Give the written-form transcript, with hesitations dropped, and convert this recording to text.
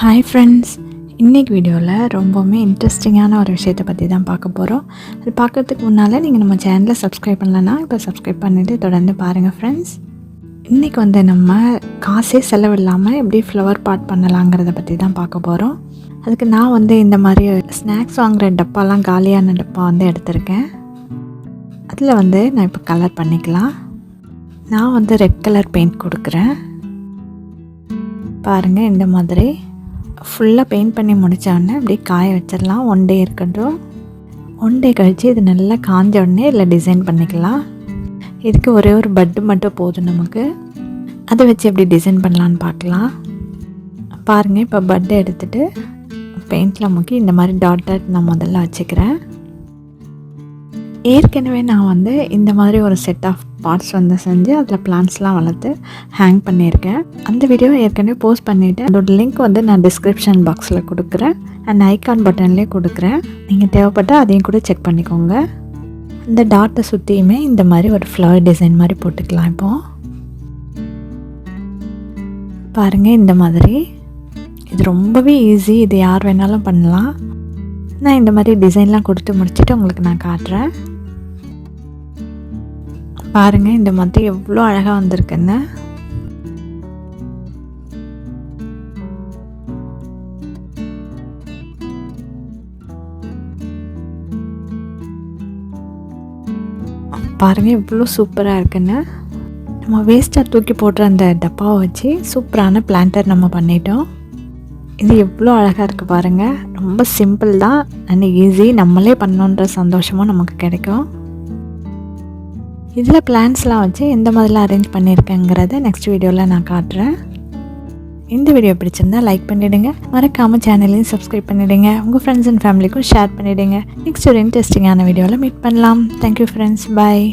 Hi friends, இன்றைக்கி வீடியோவில் ரொம்பவுமே இன்ட்ரெஸ்டிங்கான ஒரு விஷயத்தை பற்றி தான் பார்க்க போகிறோம். அது பார்க்குறதுக்கு முன்னால் நீங்கள் நம்ம சேனலை சப்ஸ்கிரைப் பண்ணலன்னா இப்போ சப்ஸ்கிரைப் பண்ணிவிட்டு தொடர்ந்து பாருங்கள் ஃப்ரெண்ட்ஸ். இன்றைக்கி நம்ம காசே செலவில்லாமல் எப்படி ஃப்ளவர் பாட் பண்ணலாங்கிறத பற்றி தான் பார்க்க போகிறோம். அதுக்கு நான் இந்த மாதிரி ஸ்நாக்ஸ் வாங்குகிற டப்பாலாம் காலியான டப்பா எடுத்திருக்கேன். அதில் நான் இப்போ கலர் பண்ணிக்கலாம். நான் ரெட் கலர் பெயிண்ட் கொடுக்குறேன். பாருங்கள், இந்த மாதிரி ஃபுல்லாக பெயிண்ட் பண்ணி முடித்தோடனே அப்படியே காய வச்சிடலாம். ஒன் டே இருக்கட்டும். ஒன் டே கழித்து இது நல்லா காஞ்ச உடனே இதில் டிசைன் பண்ணிக்கலாம். இதுக்கு ஒரே ஒரு பட்டு மட்டும் போதும் நமக்கு. அதை வச்சு எப்படி டிசைன் பண்ணலான்னு பார்க்கலாம். பாருங்கள், இப்போ பட்டு எடுத்துகிட்டு பெயிண்டில் முக்கி இந்த மாதிரி டாட் டாட் நான் முதல்ல வச்சுக்கிறேன். ஏற்கனவே நான் இந்த மாதிரி ஒரு செட் ஆஃப் பார்ட்ஸ் செஞ்சு அதில் பிளான்ட்ஸ்லாம் வளர்த்து ஹேங் பண்ணியிருக்கேன். அந்த வீடியோ ஏற்கனவே போஸ்ட் பண்ணிவிட்டேன். அதோட லிங்க் நான் டிஸ்கிரிப்ஷன் பாக்ஸில் கொடுக்குறேன் அண்ட் ஐகான் பட்டன்லேயே கொடுக்குறேன். நீங்கள் தேவைப்பட்டால் அதையும் கூட செக் பண்ணிக்கோங்க. இந்த டாட்டை சுற்றியுமே இந்த மாதிரி ஒரு ஃப்ளவர் டிசைன் மாதிரி போட்டுக்கலாம். இப்போது பாருங்கள், இந்த மாதிரி இது ரொம்பவே ஈஸி. இது யார் வேணாலும் பண்ணலாம். நான் இந்த மாதிரி டிசைன்லாம் கொடுத்து முடிச்சுட்டு உங்களுக்கு நான் காட்டுறேன். பாருங்கள், இந்த மாதிரி எவ்வளோ அழகாக வந்திருக்குன்னு. பாருங்கள், இவ்வளோ சூப்பராக இருக்குன்னு. நம்ம வேஸ்ட்டாக தூக்கி போடுற அந்த டப்பாவை வச்சு சூப்பரான பிளான்டர் நம்ம பண்ணிட்டோம். இது எவ்வளோ அழகாக இருக்குது பாருங்கள். ரொம்ப சிம்பிள் தான் அண்ட் ஈஸி. நம்மளே பண்ணோன்ற சந்தோஷமும் நமக்கு கிடைக்கும். இதில் பிளான்ஸ்லாம் வச்சு எந்த மாதிரிலாம் அரேஞ்ச் பண்ணியிருக்கேங்கிறத நெக்ஸ்ட் வீடியோவில் நான் காட்டுறேன். இந்த வீடியோ பிடிச்சிருந்தா லைக் பண்ணிவிடுங்க. மறக்காமல் சேனலையும் சப்ஸ்கிரைப் பண்ணிவிடுங்க. உங்கள் ஃப்ரெண்ட்ஸ் அண்ட் ஃபேமிலிக்கும் ஷேர் பண்ணிவிடுங்க. நெக்ஸ்ட் ஒரு இன்ட்ரெஸ்டிங்கான வீடியோவில் மீட் பண்ணலாம். தேங்க்யூ ஃப்ரெண்ட்ஸ், பாய்.